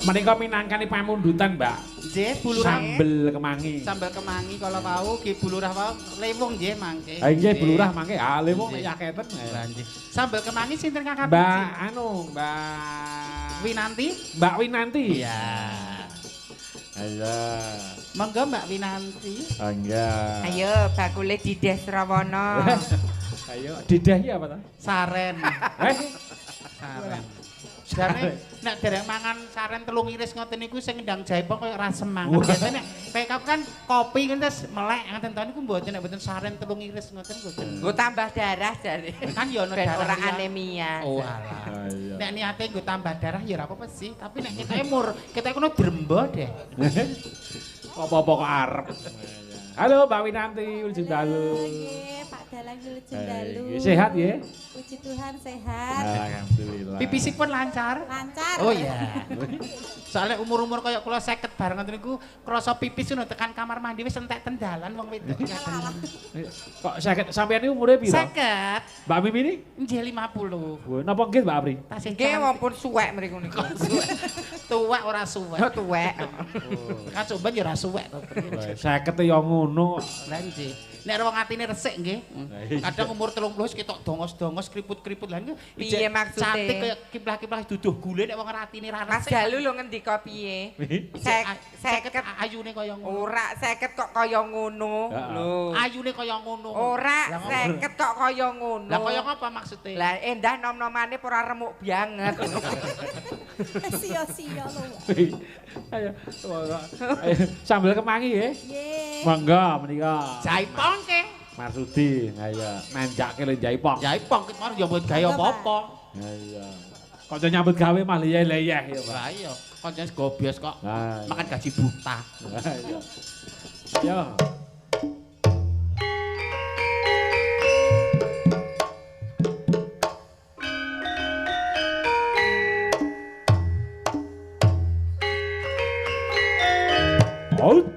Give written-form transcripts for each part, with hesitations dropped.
Menika minangkani pamundutan, Mbak. Nggih, bulurah. Sambel kemangi. Sambel kemangi kala wau Ki bulurah wau lewung nggih mangke. Ha nggih bulurah mangke. Ah lewung nek yaketen. Lah nggih. Sambel kemangi sinten Kakak? Mbak anu, Mbak Winanti? Mbak Winanti. Iya. Ayo. Monggo Mbak Winanti. Enggak. Ayo bakule Dides Rawana. Ayo, didahnya apa ta? Saren. Eh, Saren. Jane nek dereng mangan saren telung iris ngoten niku sing ndang jaipong koyo rasem mangan. Biasane nek kan kopi kan terus melek ngoten to niku mboten nek mboten saren telung iris ngoten mboten. Nggo tambah darah jare. Kan ya ono Ben darah ora liya. anemia. Oh alah. Iya. Nek niate nggo tambah darah ya ora apa-apa sih, tapi nek kita mur, kita kuno drembo deh. Apa-apa kok arep. Halo Mbak Winanti, Ujung Dalu. Nggih, Pak Dalang Wilujeng Dalu. Sehat ya? Puji Tuhan sehat. Alhamdulillah. Pipisipun lancar. Lancar. Oh iya. Soalnya umur-umur kaya kula 50 bareng ngoten niku krasa pipis ngono tekan kamar mandi wis entek tendalan wong wedok. Kok sakit sampean iki umure piro? 50. Mbak Mimi ini? Nggih 50. Wah, napa nggih Mbak Apri? Tasih Nggih wong suwek mriku niku. tuwek ora suwek. Oh tuwek. Kan somben ya ora suwek to. 50 ya ngono. Lah nggih. Nek wong atine resik nggih. Kadang umur 30 wis ketok dongos-dongos kriput-kriput lah niku. Piye maksudnya? Cantik kaya kiplah-kiplah duduh gule nek wong ratine ra Mas resik. Dalu lho ngendika piye? Seket ayune kaya ngono. Ora 50 kok kaya ngono. Lho. Ayune kaya ngono. Ora 50 kok kaya ngono. Lah kaya ngapa maksude? Lah endah nom-nomane ora remuk banget. Sia-sia lho. Ayo. Ayo, sambel kemangi ya. Nggih. Mangga menika. Jaipong ke. Marsudi, ayo nanjake le jaipong. Jaipong ket mar ya mbok gawe apa-apa. Ayo. Kok aja nyambut gawe mah leyeh-leyeh ya, Pak. Lah iya, kancane gobios kok. Nah, Makan gaji buta. ayo. Ayo. Out.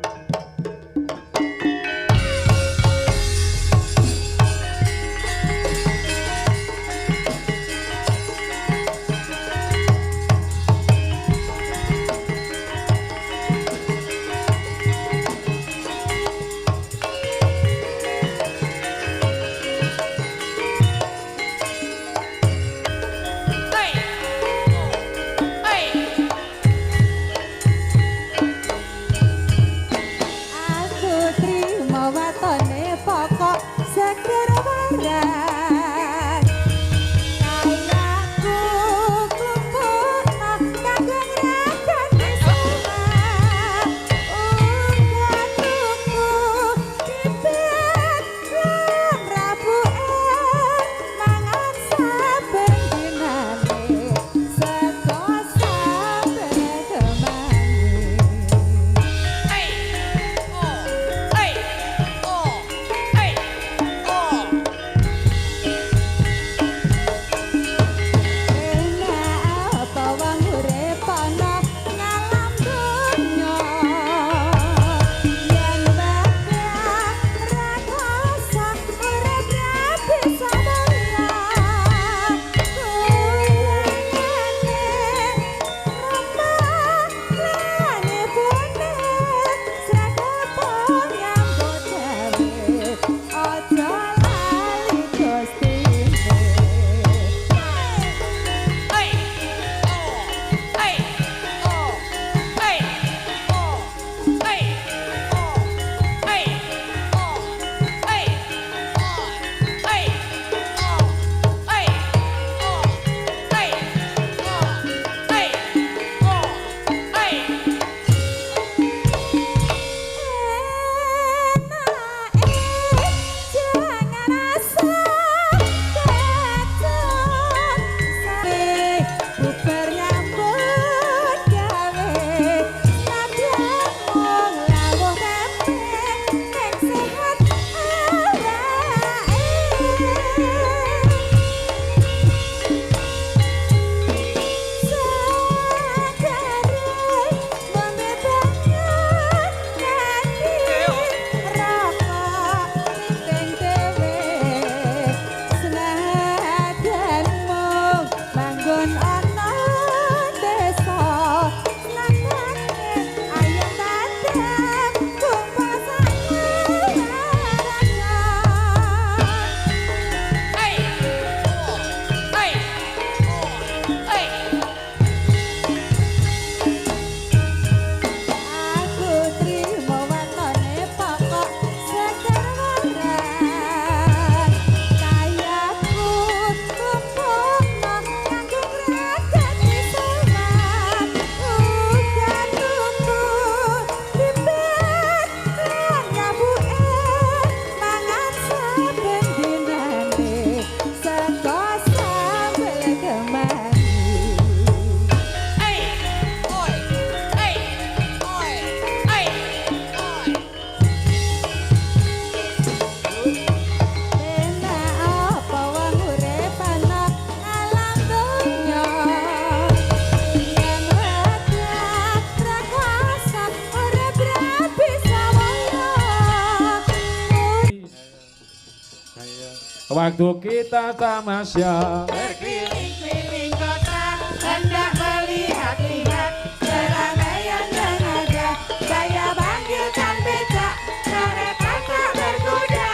Waktu kita tamasya. Berkeliling-keliling kota, hendak melihat-lihat Keramaian yang ada, saya panggilkan becak, kereta tak berkuda.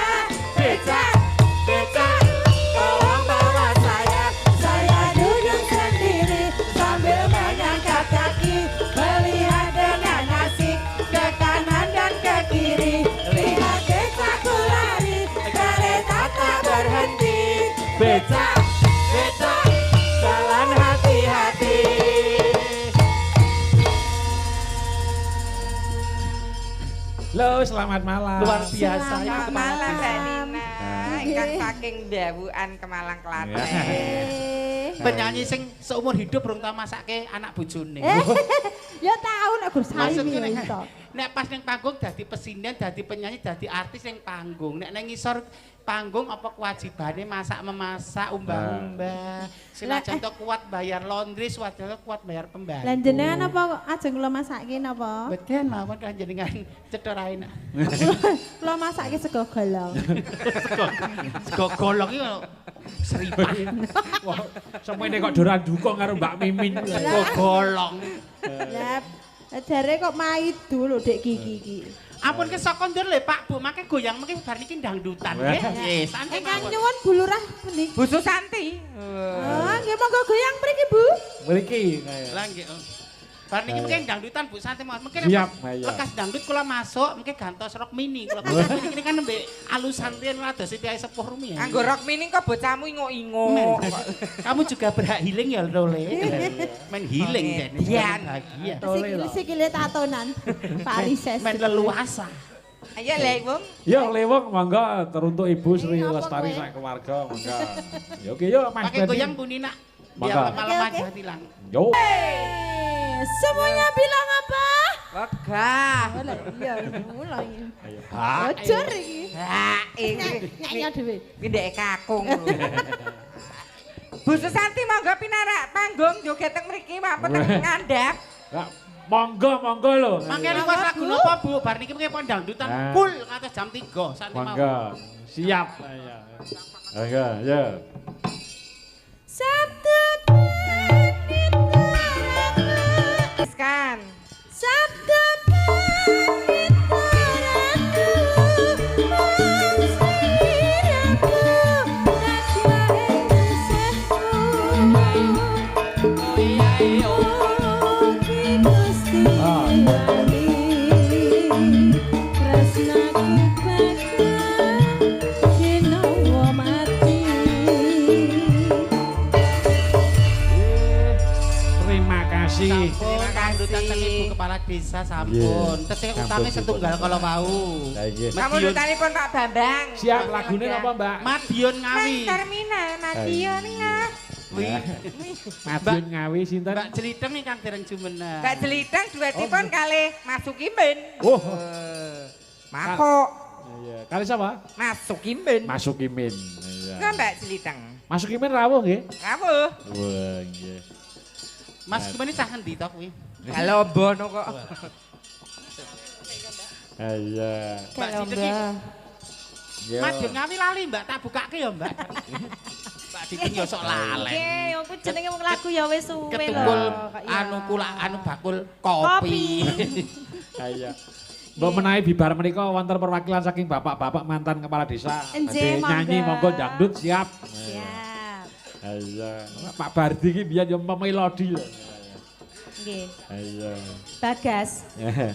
Becak, becak, tolong bawa saya duduk sendiri sambil mengangkat kaki, melihat dengan asik ke kanan dan ke kiri. Lihat becakku lari, kereta tak berhenti. Becak, becak, jalan hati-hati. Lo selamat malam. luar biasa. Selamat ya, Malam Mbak Malam. Nina. Nggih. Ingkang saking Dawukan Kemalang Klaten. Penyanyi sing seumur hidup belum tau masake anak bojone. Ya tahu nek Gus Maksudnya Saimi nek, iso. nek pas ning panggung dadi pesinden, dadi penyanyi, dadi artis ning panggung. Nek nang ngisor panggung apa kewajibane masak memasak, umbah-umbah. Senajan to kuat bayar laundry, senajan to kuat bayar pembantu. Lan jenengan apa ajeng kula masakke napa? Beten mawon kan jenengan cetha enak. Kula masakke sego golong. Sego golong iki seripan. Wah, semuanya kok doran dukung karo Mbak Mimin. Sego golong. Lah jare kok maidu lho Dek Kiki iki. Ampun ke saka ndur lho Pak Bu, make goyang mengki bar niki dangdutan nggih. Nggih, santai Ingkang mawon. nyuwun Bu Lurah pundi? Bu Susanti. Oh, nggih monggo goyang mriki Bu. Mriki. Lah nggih. Bar niki mungkin dangdutan Bu santai mawon. Mungkin Siap, pas iya. lekas dangdut kula masuk, mungkin gantos rok mini kula. Ini kan mbek alusan riyen rada sithik sepuh rumi ya. Anggo rok mini kok bocahmu ingok-ingok. Kamu juga berhak healing ya Lole. Main healing Oke, deh. Dian. Bahagia. Sikile tatonan. Pak Lises. Main leluasa. Ayo lek Wong. Ya lewong monggo teruntuk Ibu Sri Apa Lestari kowe? sak keluarga monggo. Ya oke yo Mas Pakai Ben. goyang Bu Nina. Biar Mangga. malam Oke, aja oke. hilang. Yo. Semuanya bilang apa? Wegah. Oh, lah iya mulai. Ha. Bocor iki. Ha, iki Nyanyi dhewe. iki ndek kakung. Bu Susanti monggo pinarak panggung joget teng mriki mampun teng ngandhap. Lah, monggo lho. Mangke request lagu napa Bu? Bar niki mengke pon dangdutan Ah. full ngantos jam 3 santai mawon. Monggo. Siap. Iya. Monggo, ya. Sabtu menit teraku. Kan. Sabtu menit teraku. Mangsiraku. Naklah desehku. Oki Gusti Wali. Tresnaku bakal dinawa mati. Terima kasih. Sampun dangdutan teng Ibu Kepala Desa sampun. Iya. Tesih Sampun, utame Ibu. setunggal kala wau. Lah iki. Kamu dutanipun Pak Bambang. Siap lagune napa, Mbak? Madiun Ngawi. Nang terminal Madiun ngah. Wih. Madiun Ngawi sinten? Mbak Jeliteng ingkang dereng jumeneng. Mbak Jeliteng duetipun kalih Masuk Kimben. Oh. Makok. Iya. Kali siapa? Masuk Kimben. Masuk Imin. Iya. Enggak Mbak Jeliteng. Masuk Imin rawuh nggih. Rawuh. Wah, nggih. Mas gimana cah endi to kuwi? Kalau bono kok. Iya. Mbak Jeliteng iki Yo. Madiun Ngawi lali Mbak tak bukake ya Mbak. Mbak Jeliteng yo sok lalen. Nggih, aku jenenge wong lagu ya wis suwe lho. Ketukul Kok iya. anu bakul kopi. Iya. Mbok menawi bibar menika wonten perwakilan saking bapak-bapak mantan kepala desa. Nggih, Badhe nyanyi monggo. monggo dangdut siap. Siap. Iya. Pak Bardi iki biyen yo melodi lho. Nggih. Iya. Bagas.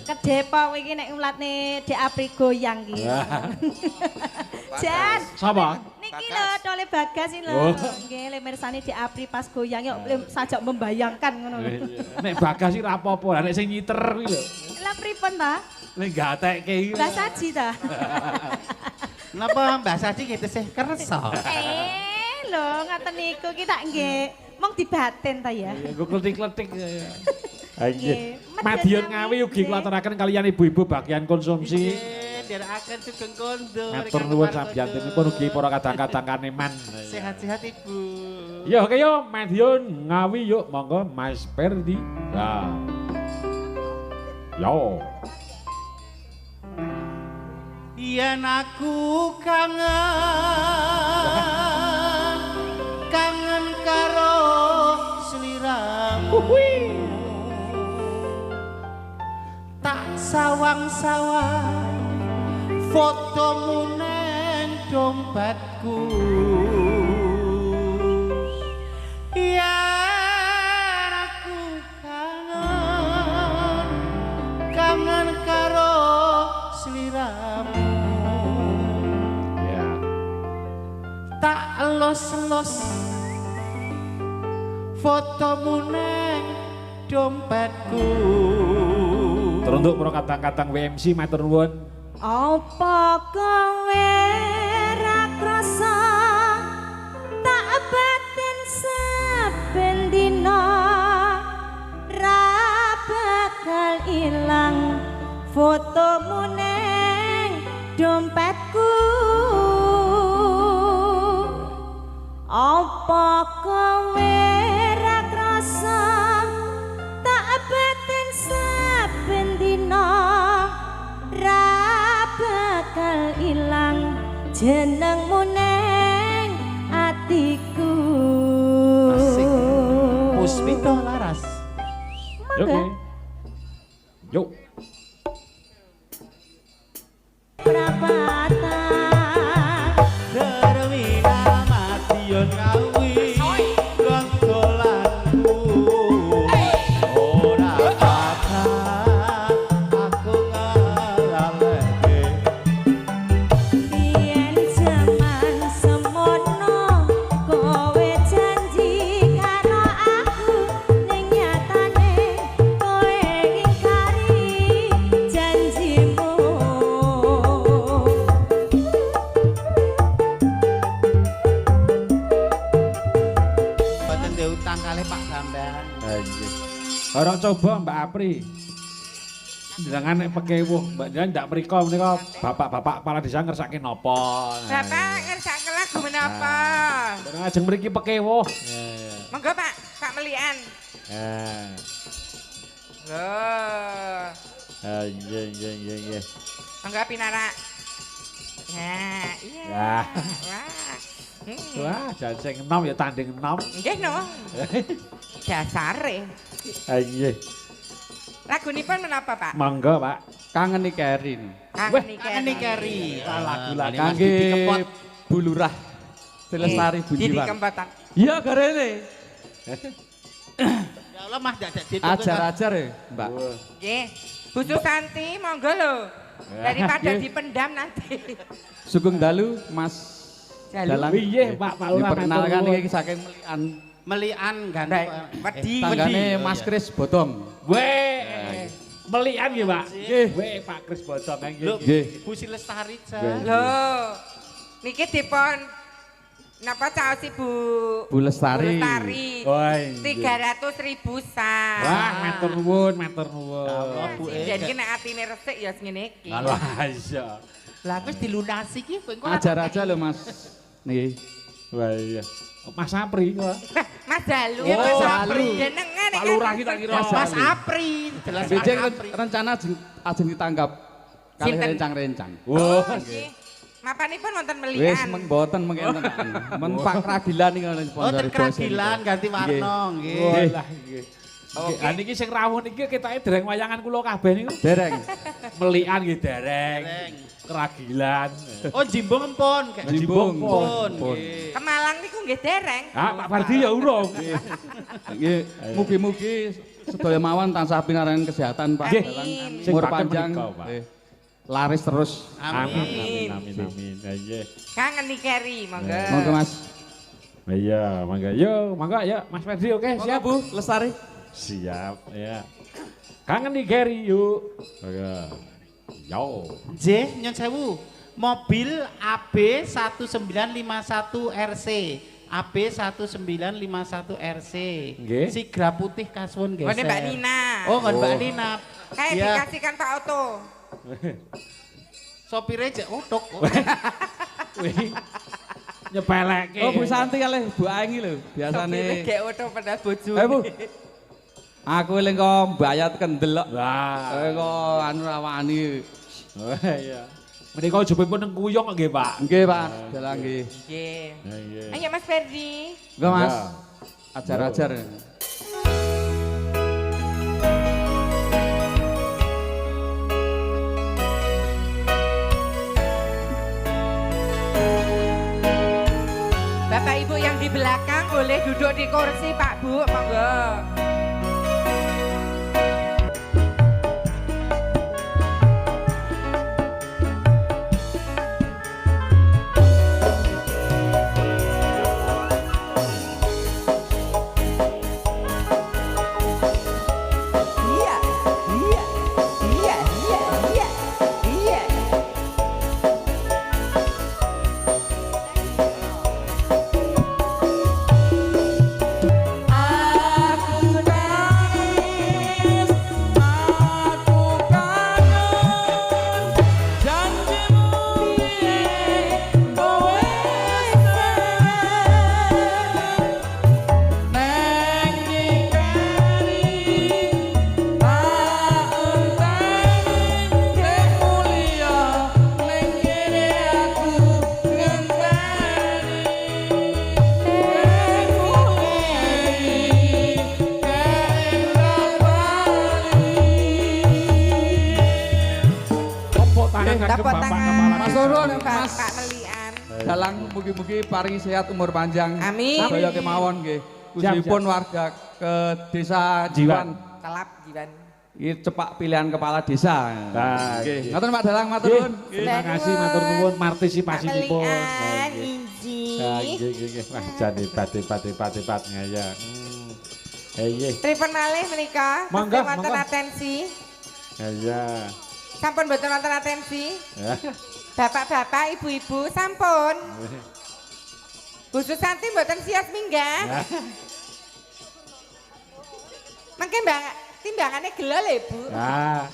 Kedepo iki nek ulatne Dek Apri goyang iki. Jan. Sapa? Niki lho Dole Bagas iki lho. Oh. Nggih, le mirsani Dek Apri pas goyang yuk sajak membayangkan ngono lho. Nek Bagas iki ra apa-apa, nek sing nyiter kuwi lho. Lah pripun ta? Nek gatekke iki. Mbah Saji ta? Napa Mbak Saji gitu sih kersa? Lho ngaten niku ki tak nggih mong dibaten ta ya. Iya, nggo kletik-kletik. Nggih. Nggih. Madiun Ngawi ugi kulaturaken kalian ibu-ibu bagian konsumsi. Dirakaken sugeng kondo. Matur nuwun sabiyantunipun ugi para kadang-kadang kaneman. Sehat-sehat Ibu. Ya oke yo Madiun Ngawi yuk monggo Mas Perdi. Nah. Yo. yen aku kangen karo sliramu tak sawang-sawang fotomu neng dompetku yen aku kangen karo sliramu Ya. tak los-los fotomu neng dompetku Teruntuk pro kadang-kadang WMC matur nuwun. Apa kowe ra krasa tak batin saben dina ra bakal ilang fotomu neng dompetku apa kowe ra krasa tak batin saben dina ra bakal ilang jenengmu neng atiku. Asik. Puspito Laras. Oke. Yuk. Prapatan Terminal Madiun Kawi Gonggolanku ora bakal aku ngalahke biyen jaman semono kowe janji karo aku ning nyatane kowe ingkari janjimu. Boten ndek utang kalih Pak Bambang. Orang coba Mbak Apri. Jangan nek pekewuh, Mbak Jangan ndak mriko menika bapak-bapak kepala desa ngersake napa. Bapak ngersake lagu menapa? Jangan ajeng mriki pekewuh. Monggo Pak, Pak Melian. Loh, Nggih. monggo Pinara. Nah, iya. Ya. Wah. Wah, jan sing enom ya tanding enom. Nggih no. Dasare. Nggih. Lagunipun menapa, Pak? Monggo, Pak. Kangen iki Erin. Kangen Kangen iki Keri. Lagu-lagu Kangge Bu Lurah Telestari Didi Bujiwan. Kempotan. Iya garene. Ya Allah Mas dak Ajar-ajar ya, Mbak. Nggih. Bu Susanti, monggo lho. Daripada Nggih. dipendam nanti. Sugeng dalu Mas Jalu. Dalang. Iya, Pak Lurah. Diperkenalkan matur nuwun. iki saking Melian. Melian Baik, gandeng. wedi. Tanggane Wedi. Mas Kris Bodong. Weh. Melian nggih, Pak. Nggih. Weh, Pak Kris Bocong Lho, nggih. Bu Silestari Loh. Niki dipun napa caos Ibu Bu Lestari. Wah, 300.000 sak. Wah, matur nuwun, matur nuwun. Allah, Bu. Jadi ki nek atine resik ya ngene iki. Alah, iya. Lah wis dilunasi ki kowe engko Ajar-ajar lho Mas. Niki. Wah, iya. Mas Apri kok. Mas Dalu. Oh, Mas Apri. Jenengan Pak Lurah kita kira. Mas Apri, jelas Mas Becek Apri. rencana ajeng ditanggap kalih Sinten? rencang-rencang. Oh, Wah, nggih. Mapanipun wonten Wis melian. mboten mengenten. Men Pak Kragilan iki ngono Oh, sponsor terkragilan ganti warna nggih. Wah, nggih. Oke. Ah niki sing rawuh niki ketake dereng wayangan kula kabeh niku. Dereng. Melian nggih dereng. Dereng. Keragilan. Oh, Jimbung empun. Kayak Jimbung. Empun. Pun. nggih. Kemalang niku nggih dereng. Ah, Pak Fardi ya urung. Nggih, mugi-mugi sedaya mawon tansah pinaringan kesehatan Pak Amin. Dalang. Sing Umur pakem panjang. menika, Pak. Laris terus. Amin. Nggih. Kangen nih Keri, monggo. Monggo Mas. Iya, mangga. Yo, mangga ya Mas Fardi oke, siap. Bu, Lestari. Siap, ya. Kangen nih Gary yuk. Mangga. Yo. J, nyon sewu. Mobil AB 1951 RC. AB 1951 RC. Nggih. Sigra putih kasuwun geser. Oh, ini Mbak Nina. Oh, kan Mbak Nina. Kayak Iya. dikasihkan Pak Oto. Sopirnya jek otok. Wih. Nyepeleke. Oh, Bu Santi kalih Bu Aingi lho, Sopirnya biasane. kayak Oto pada bojo. Bu. Aku eling kok mbayat kendel kok. Wah. Kok anu rawani. Oh iya. Menika ujubipun neng kuyung nggih, Pak. Nggih, Pak. Dalah nggih. Nggih. Ayo Mas Ferdi. Enggak, Mas. Ya. Ajar-ajar. Bapak Ibu yang di belakang boleh duduk di kursi Pak Bu, monggo. Iya, iya, iya, iya, iya, iya. Aku nangis, aku kangen, janjimu piye kowe neng nyingkari tak enteni dek mulia neng kene aku ngenteni Tepuk tangan kagem Tepuk Bapak tangan. Kepala Mas Desa. Turun, Mas. Bapak Melian. Dalang mugi-mugi paringi sehat umur panjang. Amin. Sedaya kemawon nggih. Khususipun warga ke desa Jiwan. Kelap Jiwan. Iki cepak pilihan kepala desa. Nah, Nggih. nggih. Ngatur Pak Dalang, matur Nggih. nuwun. Terima kasih matur nuwun partisipasipun. Melian, Nggih. Inji. Nah, nggih nggih. Wah, jan hebat ngaya. Nggih. Pripun malih menika? Mangga, Mesti wonten mangga. atensi. Iya. Sampun mboten wonten atensi. Ya. Bapak-bapak, ibu-ibu, sampun. Bu Susanti mboten sias minggah. Ya. Mangke Mbak timbangane gelo lho, Bu. Nah,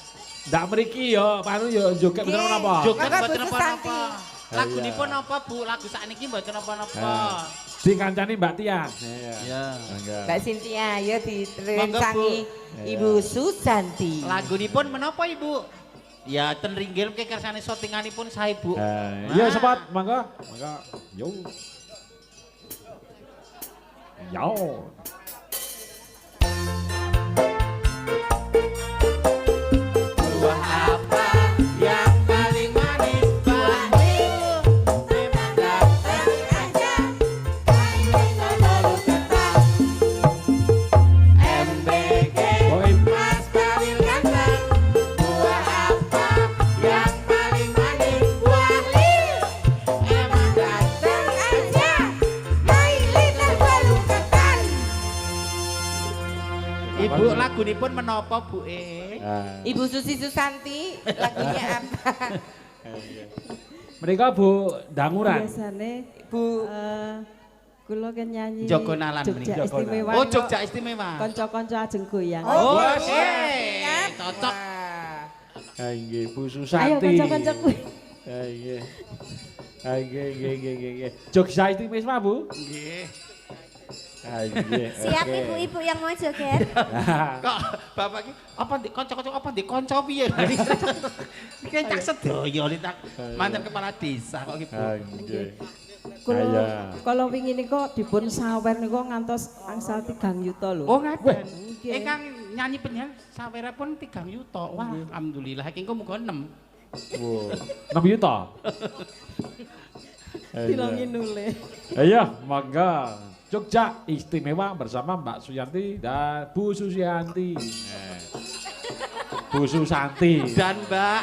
ndak mriki yo, panu yo joget bener Nggih. napa? Joget Mangga mboten Bu Susanti. napa-napa. Lagunipun napa, Bu? Lagu sakniki mboten napa-napa. Ah. Dikancani Mbak Tian. Iya. Ya. Mangga. Mbak Sintia, ayo Monggo, direncangi Bu. Ibu Susanti. Lagunipun menapa, Ibu? Ya, ten ringgil mungkin kersane syutinganipun sae, Bu. Iya sempat, mangga. Mangga. Yo. Yo. Buah apa yang paling manis? Buah memang datang aja. Kayu terlalu ketat. MBG Boim. Mas paling ganteng. Buah apa yang paling manis? Buah lil. Memang datang aja. My little balung ketan. Ibu lagunipun menapa, Bu? Ibu Susi Susanti, lagunya apa? Mereka Bu Danguran. Biasane Bu kula kan nyanyi Jogonalan Jogja menika. Istimewa. Oh, Jogja Istimewa. Kanca-kanca ajeng goyang. Oh, siap. cocok. Wah. Nggih, Bu Ayo Susanti. kanca-kanca kuwi. Nggih. Nggih. Jogja Istimewa, Bu. Nggih. Nggih. Siap oke. ibu-ibu yang mau joget. Kok bapak iki apa ndek kanca-kanca apa ndek kanca piye? Iki cak sedaya li tak mantan kepala desa kok iki, Bu. Nggih. Kula Iya. kala wingi nika dipun sawer nika ngantos angsal 3 yuta lho. Oh, ngaten. Nggih. Ingkang nyanyi penyanyi sawerapun 3 yuta. Wah, alhamdulillah iki engko muga 6. Wow. 6 yuta. Dilongi nule. Iya, mangga. Jogja Istimewa bersama Mbak Suyanti dan Bu Susianti. Bu Susanti. Dan Mbak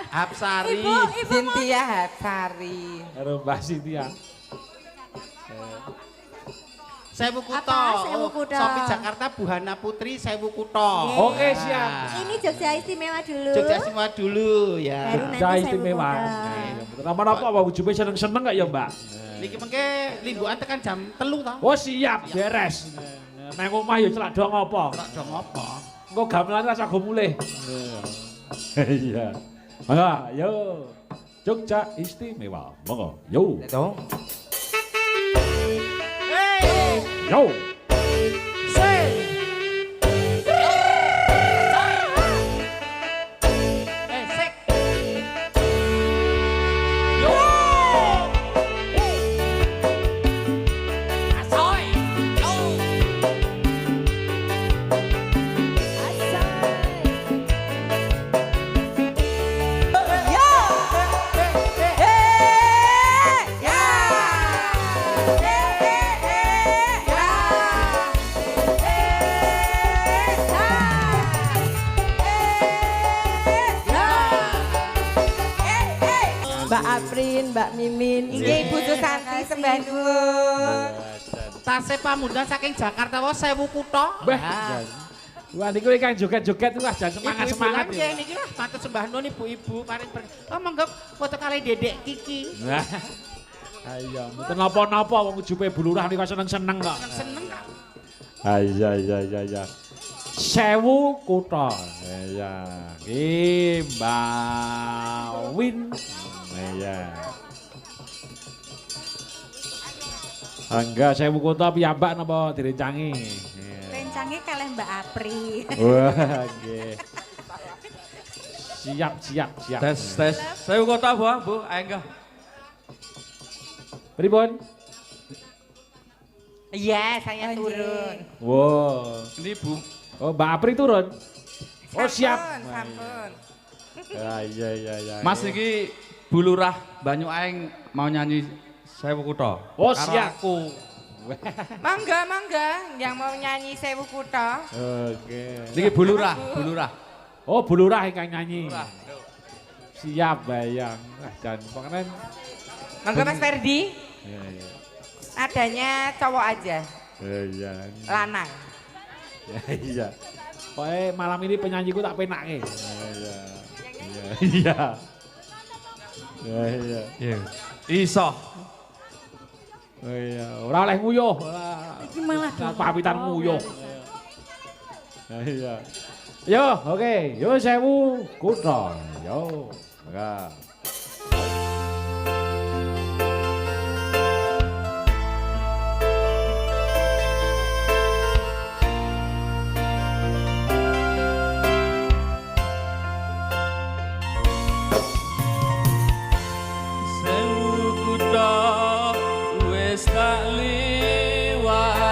Hapsari. Sintia Hatsari. Karo Mbak Sintia. Sewu Kuto. Apa? Sewu Kuto. Sopi Jakarta Buhana Putri Sewu Kuto. Oke, siap. Ini Jogja Istimewa dulu. Jogja Istimewa dulu ya. Baru Jogja nanti Istimewa. Sewu Kuto. Nama-nama apa ujube seneng-seneng gak ya, Mbak? Niki mengke lingguan tekan jam 3 ta. Oh, siap, beres. Nang omah ya celak dong apa? Ora dong apa. Engko gamelan rasa go mulih. Iya. Mangga, yo. Jogja Istimewa. Monggo, yo. Dong. Yo. Sek. Mbak Aprin, Mbak Mimin. Inggih Ibu Susanti sembah nuwun. Tasih pamundan saking Jakarta wae 1000 kutha. Mbah. Wah niku ingkang joget-joget wah jan semangat-semangat ya. Niki lah matur sembah nuwun ibu-ibu paring oh monggo foto kali Dedek Kiki. Nah. Ayo, mboten napa-napa wong ujube bulurah niku seneng-seneng kok. Seneng kok. Iya. 1000 kutha. Iya. Ki Mbak Win. Iya. Angga 1000 kutha piyambak napa direncangi? Rencange kalih Mbak Apri. Wah, nggih. Siap. Tes. Saya kota Bu, enggak. Pripun? Iya, saya turun. Wow. Ini Bu. Oh, Mbak Apri turun. Oh, siap. Sampun. Iya. Mas iki Bu Lurah Banyu Aeng mau nyanyi 1000 kutha. Oh, Karo siap. aku. Mangga, yang mau nyanyi 1000 kutha. Oke. Niki Bu Lurah. Oh, bulurah ingkang nyanyi. Lurah. Siap bayang. Jan pengen. Mangga Mas Ferdi, Iya. adanya cowok aja, Iya. lanang. Iya. Pokoknya malam ini penyanyiku tak penake. Iya. Iya. Iso. Oh iya, ora oleh nguyuh. Iki malah papitan nguyuh. Iya. Yo, oke. Yo 1000 kutha. Yo. Enggak.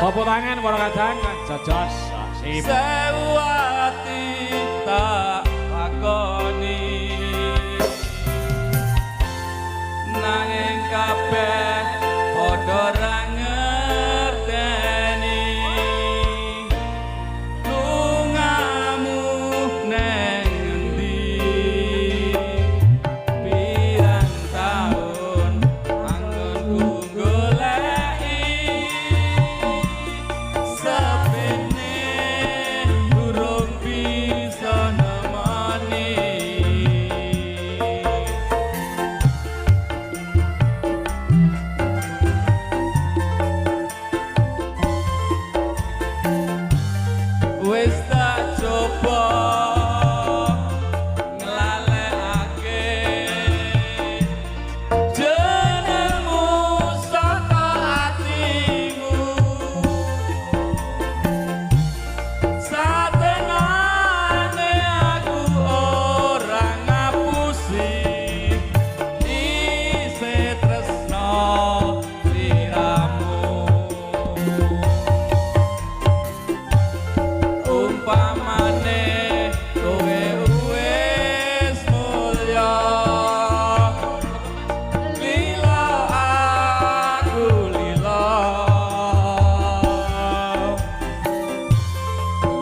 Tepuk tangan para kadang jajos sip. Sewati tak lakoni nanging kabeh padha ra ngerteni lungamu neng endi pirang taun anggonku goleki sepene durung bisa nemoni wis tak coba nglalekake jenengmu saka atimu satengane aku ora ngapusi isih tresno sliramu umpamane kowe wis mulya lila aku lila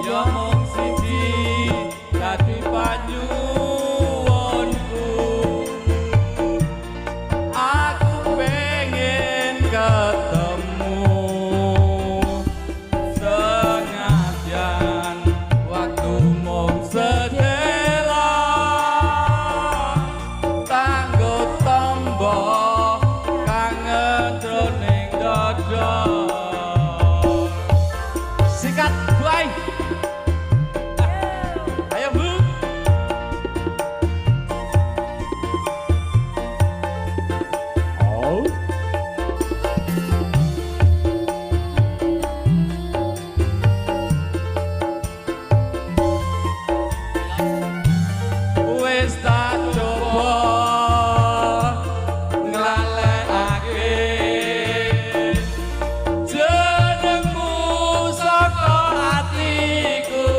ya mung siji dadi panyuwunku aku pengen ketemu sengajan waktu mung sedela tanggo tombo kangen jroning dada sikat buai ayo Bu Oh. wis tak coba nglalekake jenengmu saka atiku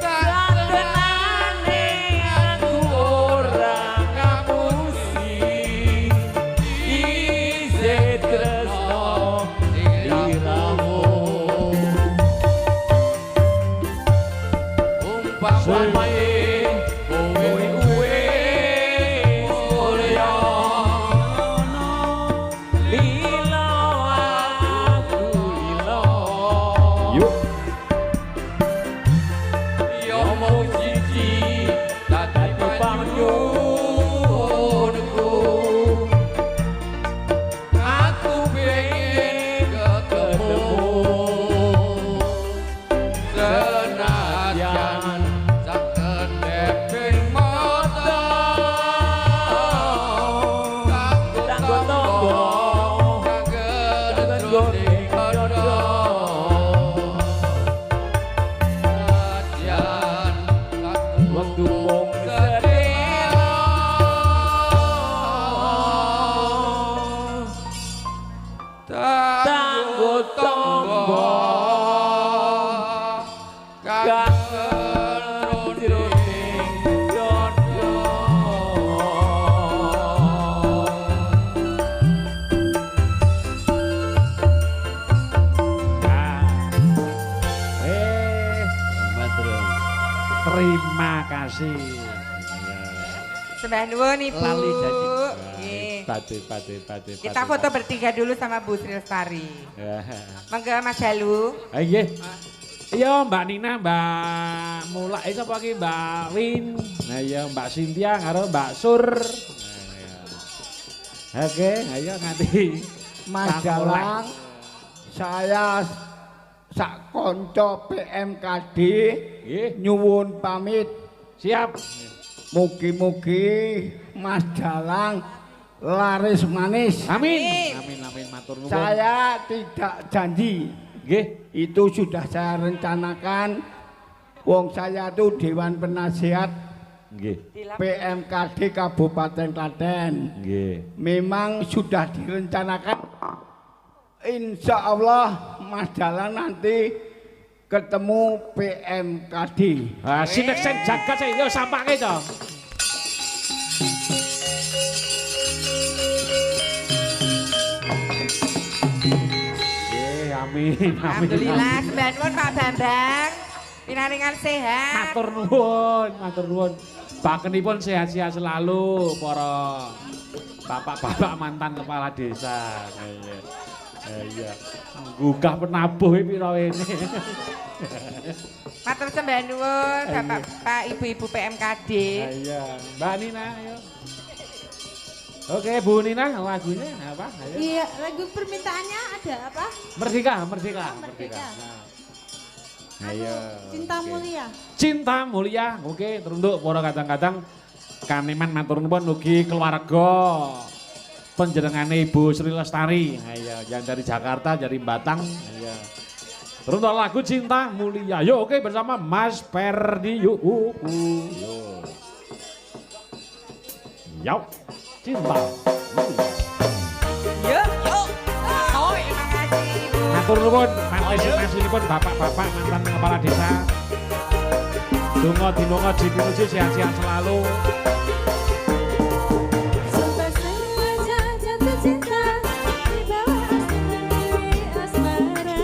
satenane aku ora ngapusi isih tresno sliramu umpamane kowe Nadyan saged deping mata kanggo tangga saged jroning dada Nadyan wektu mung sedina tanggo tangga Terima kasih. Sembah nuwun Ibu. Lali jadi. Nggih. Pati. Kita foto bertiga dulu sama Bu Sri Lestari. Mangga Mas Dalu. Nggih. Iya Mbak Nina, Mbak Mula, sapa iki Mbak Win. Nah iya Mbak Cynthia karo Mbak Sur. Oke, ayo nganti Mas Dalang, saya sak konco PMKD Nggih, nyuwun pamit. siap. Mugi-mugi Mas Dalang laris manis. Amin. Amin matur nuwun. Saya tidak janji, Nggih. itu sudah saya rencanakan. Wong saya itu Dewan Penasihat Nggih. PMKD Kabupaten Klaten. Nggih. Memang sudah direncanakan. Insya Allah Mas Dalang nanti ketemu PMKD. Ah, sinek sen jagat sing yo sampake to. Amin. Alhamdulillah, sembah nuwun Pak Bambang. Pinaringan sehat. Matur nuwun. Bakenipun sehat-sehat selalu para bapak-bapak mantan kepala desa. Iya. Gugah penabuh pira ini. Matur sembah nuwun Bapak Ibu-ibu PMKD. Iya, Mbak Nina ayo. Oke, Bu Nina lagunya apa? Ayo. Iya, lagu permintaannya ada apa? Merdeka. Merdeka. Nah, ayo. Cinta oke. Mulia. Cinta mulia. Oke, teruntuk para kadang-kadang kaneman matur nuwun ugi keluarga panjenengane Ibu Sri Lestari. Ayo, yang dari Jakarta, dari Batang. Ayo. Teruntuk lagu Cinta Mulia. Yo, oke bersama Mas Perdi. Yuk. Yo. Cinta Mulia. Yuk. Oh, terima kasih Ibu. Matur nuwun partisipasiipun bapak-bapak mantan kepala desa. Donga dinonga dipinuji sehat-sehat selalu. Sumpah sengaja jatuh cinta di bawah asmara dewi asmara.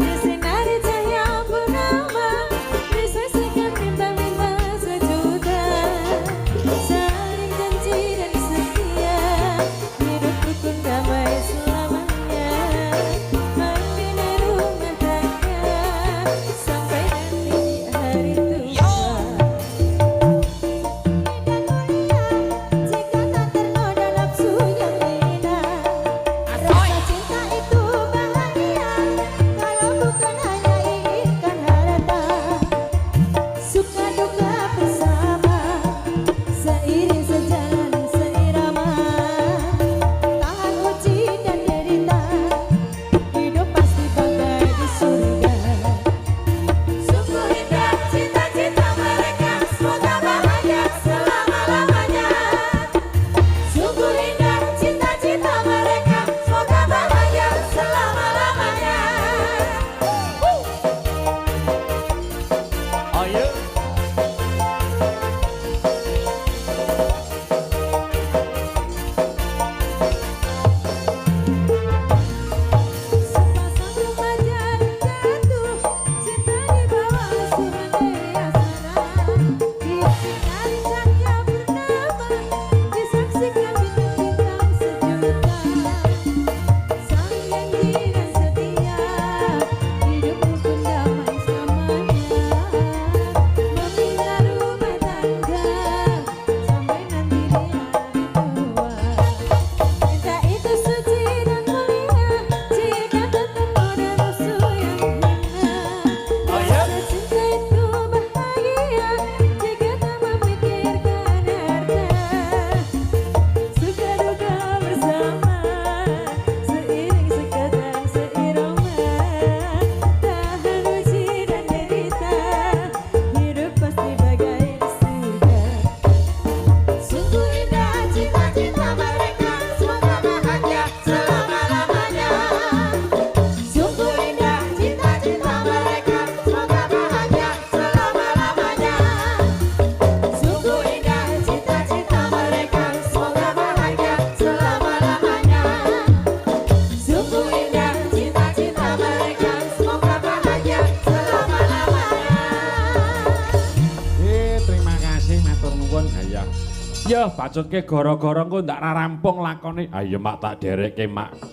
Disinari cahaya purnama, disaksikan bintang-bintang sejuta. Saling janji dan setia, hidup rukun damai selamanya. Membina rumah tangga sampai nanti di hari tua. Ayo bacutke gara-gara engko ndak rampung lakone. Ayo mak tak derekke mak.